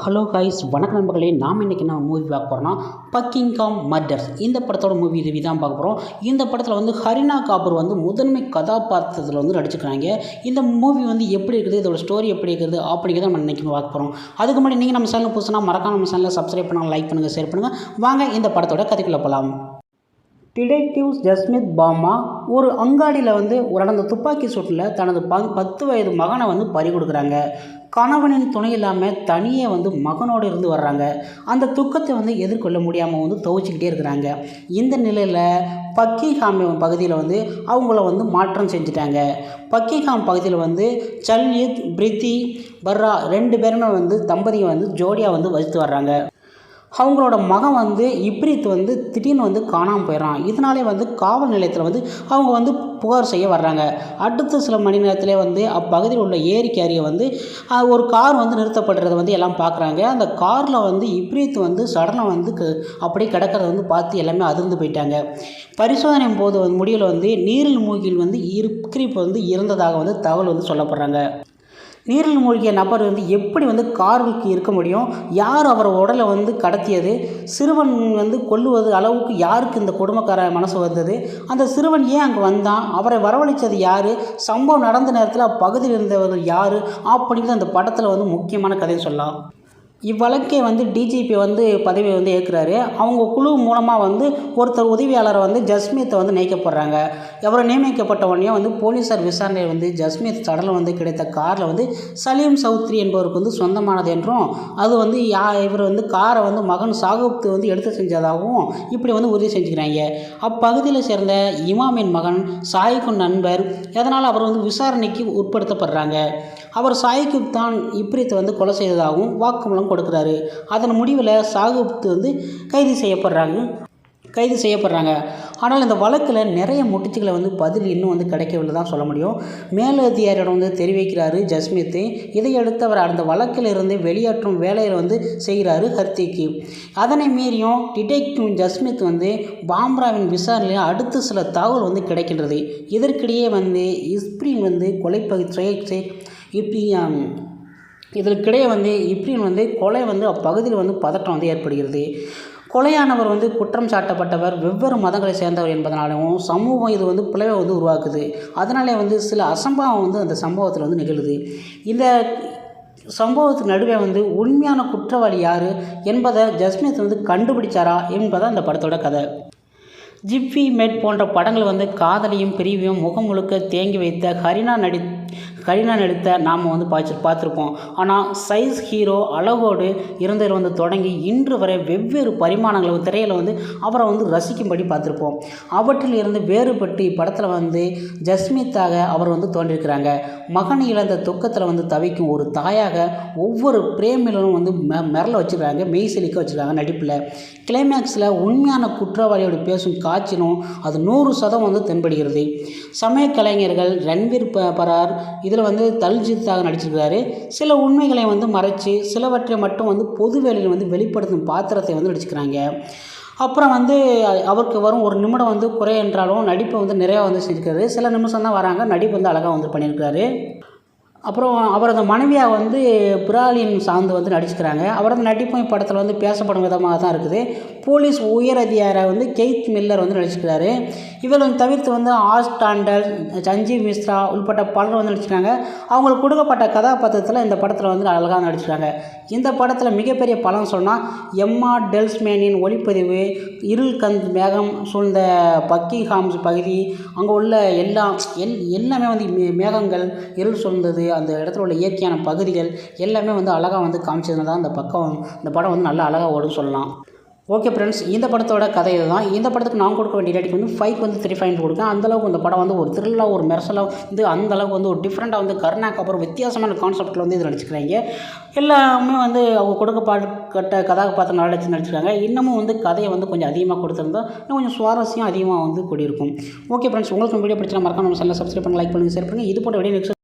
Hello guys, வணக்கம் நண்பர்களே. நாம் இன்றைக்கி என்ன மூவி பார்க்க போகிறோம்னா பக்கிங்காம் மர்டர்ஸ். இந்த படத்தோட மூவி ரிவ்யூ தான் பார்க்க போகிறோம். இந்த படத்தில் வந்து கரீனா கபூர் வந்து முதன்மை கதாபாத்திரத்தில் வந்து நடிச்சுக்கிறாங்க. இந்த மூவி வந்து எப்படி இருக்குது, இதோட ஸ்டோரி எப்படி இருக்குது அப்படிங்கிறத நம்ம இன்றைக்கி பார்க்க போகிறோம். அதுக்கு முன்னாடி நீங்கள் நம்ம சேனல் புதுசுனா மறக்காம நம்ம சேனலை சப்ஸ்கிரைப் பண்ணுங்கள், லைக் பண்ணுங்கள், ஷேர் பண்ணுங்கள். வாங்க இந்த படத்தோட கதைக்குள்ளே போகலாம். டிடெக்டிவ் ஜஸ்மித் பாமா ஒரு அங்காடியில் வந்து நடந்த துப்பாக்கி சூட்டில் தனது 10 வயது மகனை வந்து பறி கொடுக்குறாங்க. கணவனின் துணை இல்லாமல் தனியே வந்து மகனோடு இருந்து வர்றாங்க. அந்த துக்கத்தை வந்து எதிர்கொள்ள முடியாமல் வந்து துவச்சிக்கிட்டே இருக்கிறாங்க. இந்த நிலையில் பக்கிங்ஹாம் பகுதியில் வந்து அவங்கள வந்து மாற்றம் செஞ்சுட்டாங்க. பக்கிங்ஹாம் பகுதியில் வந்து சல்யித் பிரித்தி பர்ரா 2 பேருமே வந்து தம்பதியை வந்து ஜோடியாக வந்து வசித்து வர்றாங்க. அவங்களோட மகன் வந்து இப்ரீத் வந்து திடீர்னு வந்து காணாமல் போயிடறான். இதனாலே வந்து காவல் நிலையத்தில் வந்து அவங்க வந்து புகார் செய்ய வர்றாங்க. அடுத்த சில மணி நேரத்திலே வந்து அப்பகுதியில் உள்ள ஏரிக்கு அருகே வந்து ஒரு கார் வந்து நிறுத்தப்படுறதை வந்து எல்லாம் பார்க்குறாங்க. அந்த காரில் வந்து இப்ரீத் வந்து சடலம் வந்து அப்படியே கிடக்கிறத வந்து பார்த்து எல்லாமே அதிர்ந்து போயிட்டாங்க. பரிசோதனை போது வந்து முடிவில் வந்து நீரில் மூழ்கியில் வந்து இப்ரீத் வந்து இறந்ததாக வந்து தகவல் வந்து சொல்லப்படுறாங்க. நீரில் மூழ்கிய நபர் வந்து எப்படி வந்து காருக்கு இருக்க முடியும், யார் அவர் உடலை வந்து கடத்தியது, சிறுவன் வந்து கொல்லுவது அளவுக்கு யாருக்கு இந்த கொடுமைக்கார மனசு வந்தது, அந்த சிறுவன் ஏன் அங்கே வந்தான், அவரை வரவழைச்சது யார், சம்பவம் நடந்த நேரத்தில் அப்பகுதியில் இருந்தவர்கள் யார் அப்படிங்கிறது அந்த படத்தில் வந்து முக்கியமான கதைன்னு சொல்லலாம். இவ்வழக்கை வந்து டிஜிபி வந்து பதவி வந்து ஏற்கிறாரு. அவங்க குழு மூலமாக வந்து ஒருத்தர் உதவியாளரை வந்து ஜஸ்மித்தை வந்து நியமிக்கப்படுறாங்க. அவரை நியமிக்கப்பட்ட உடனே வந்து போலீஸார் விசாரணை வந்து ஜஸ்மித் சடலம் வந்து கிடைத்த காரில் வந்து சலீம் சௌத்ரி என்பவருக்கு வந்து சொந்தமானது என்றும், அது வந்து இவர் வந்து காரை வந்து மகன் சாகுப்து வந்து எடுத்து செஞ்சதாகவும் இப்படி வந்து உறுதி செஞ்சுக்கிறாங்க. அப்பகுதியில் சேர்ந்த இமாமின் மகன் சாயிக்குன் நண்பர், அதனால் அவர் வந்து விசாரணைக்கு உட்படுத்தப்படுறாங்க. அவர் சாயிக்குப் தான் இப்ரீத் வந்து கொலை செய்ததாகவும் வாக்குமூலம் கொடுக்குறாரு. அதன் முடிவில் சாகுப்து வந்து கைது செய்யப்படுறாங்க. ஆனால் இந்த வழக்கில் நிறைய முட்டுச்சுகளை வந்து பதில் இன்னும் வந்து கிடைக்கவில்லை தான் சொல்ல முடியும். மேலதிகாரியிடம் வந்து தெரிவிக்கிறாரு ஜஸ்மித்து. இதையடுத்து அவர் அந்த வழக்கில் இருந்து வெளியேற்றும் வேலையில் வந்து செய்கிறாரு ஹர்த்திக்கு. அதனை மீறியும் டிடெக்டிவ் ஜஸ்மித் வந்து பாம்ராவின் விசாரணையில் அடுத்து சில தகவல் வந்து கிடைக்கின்றது. இதற்கிடையே வந்து இப்ரீன் வந்து இதற்கிடையே வந்து இப்ரீன் வந்து கொலை வந்து அப்பகுதியில் வந்து பதட்டம் வந்து ஏற்படுகிறது. கொலையானவர் வந்து குற்றம் சாட்டப்பட்டவர் வெவ்வேறு மதங்களை சேர்ந்தவர் என்பதனாலும் சமூகம் இது வந்து பிளவை வந்து உருவாக்குது. அதனாலே வந்து சில அசம்பாவம் வந்து அந்த சம்பவத்தில் வந்து நிகழுது. இந்த சம்பவத்துக்கு நடுவே வந்து உண்மையான குற்றவாளி யார் என்பதை ஜஸ்மித் வந்து கண்டுபிடிச்சாரா என்பதை அந்த படத்தோட கதை. ஜிப்பி மெட் போன்ற படங்கள் வந்து காதலையும் பிரிவையும் முகம் முழுக்க தேங்கி வைத்த கரீனா நடித்த நாம் வந்து பார்த்துருப்போம். ஆனால் சைஸ் ஹீரோ அழகோடு இருந்ததில் வந்து தொடங்கி இன்று வரை வெவ்வேறு பரிமாணங்கள் திரையில் வந்து அவரை வந்து ரசிக்கும்படி பார்த்துருப்போம். அவற்றில் இருந்து வேறுபட்டு இப்படத்தில் வந்து ஜஸ்மித்தாக அவர் வந்து தோன்றியிருக்கிறாங்க. மகன் இழந்த துக்கத்தில் வந்து தவிக்கும் ஒரு தாயாக ஒவ்வொரு பிரேமிலும் வந்து மிரள வச்சுருக்காங்க, மெய் செலிக்க வச்சுருக்காங்க நடிப்பில். கிளைமேக்ஸில் உண்மையான குற்றவாளியோடு பேசும் காட்சினும் அது 100% வந்து தென்படுகிறது. சமய கலைஞர்கள் ரன்வீர் பரார் இதில் வந்து தல்ஜித்தாக நடிச்சிருக்கிறாரு. சில உண்மைகளை வந்து மறைச்சி சிலவற்றை மட்டும் வந்து பொது வேலையில் வந்து வெளிப்படுத்தும் பாத்திரத்தை வந்து நடிச்சுக்கிறாங்க. அப்புறம் வந்து அவருக்கு வரும் ஒரு நிமிடம் வந்து குறை என்றாலும் நடிப்பை வந்து நிறையா வந்து செஞ்சுருக்காரு. சில நிமிஷம் தான் வராங்க, நடிப்பு வந்து அழகாக வந்து பண்ணியிருக்காரு. அப்புறம் அவரது மனைவியாக வந்து பிராலின் சார்ந்து வந்து நடிச்சுக்கிறாங்க. அவரது நடிப்பும் இப்படத்தில் வந்து பேசப்படும் விதமாக தான் இருக்குது. போலீஸ் உயர் அதிகாரியாக வந்து கெய்த் மில்லர் வந்து நடிச்சுக்கிறாரு. இவர்கள் தவிர்த்து வந்து ஆஸ்டாண்டல், சஞ்சீவ் மிஸ்ரா உள்பட்ட பலர் வந்து நடிச்சிருக்காங்க. அவங்களுக்கு கொடுக்கப்பட்ட கதாபாத்திரத்தில் இந்த படத்தில் வந்து அழகாக நடிச்சிருக்காங்க. இந்த படத்தில் மிகப்பெரிய பலம் சொன்னால் எம்மா டெல்ஸ்மேனின் ஒளிப்பதிவு, இருள் மேகம் சூழ்ந்த பக்கிங்ஹாம் பகுதி, அங்கே உள்ள எல்லாமே வந்து மேகங்கள், இருள் சூழ்ந்தது, அந்த இடத்துல உள்ள இயற்கையான பகுதிகள் எல்லாமே வந்து அழகாக வந்து காமிச்சதுனால தான் இந்த படம் வந்து நல்லா அழகாக ஓடும் சொல்லலாம். ஓகே ஃப்ரெண்ட்ஸ், இந்த படத்தோட கதை இதுதான். இந்த படத்துக்கு நான் கொடுக்க வேண்டிய ரேட்டிங் வந்து 5 வந்து 3.5 கொடுக்கேன். அந்தளவுக்கு இந்த படம் வந்து ஒரு த்ரில்லாக ஒரு மெர்சலாக வந்து அந்தளவுக்கு வந்து ஒரு டிஃப்ரெண்ட்டாக வந்து கருணாக்கு அப்புறம் வித்தியாசமான கான்செப்ட்டில் வந்து இது நடிச்சுக்கிறாங்க. எல்லாமே வந்து அவங்க கொடுக்கப்பட்ட கதாபாத்திரம் நடிச்சிருக்காங்க. இன்னமும் வந்து கதையை வந்து கொஞ்சம் அதிகமாக கொடுத்துருந்தா இன்னும் கொஞ்சம் சுவாரஸ்யம் அதிகமாக வந்து கூடியிருக்கும். ஓகே ஃப்ரெண்ட்ஸ், உங்களுக்கு வீடியோ பிடிச்சா மறக்காம நம்ம சேனலை சப்ஸ்கிரைப் பண்ணி லைக் பண்ணுங்கள், ஷேர் பண்ணுங்கள். இது போன்ற வீடியோ நெக்ஸ்ட்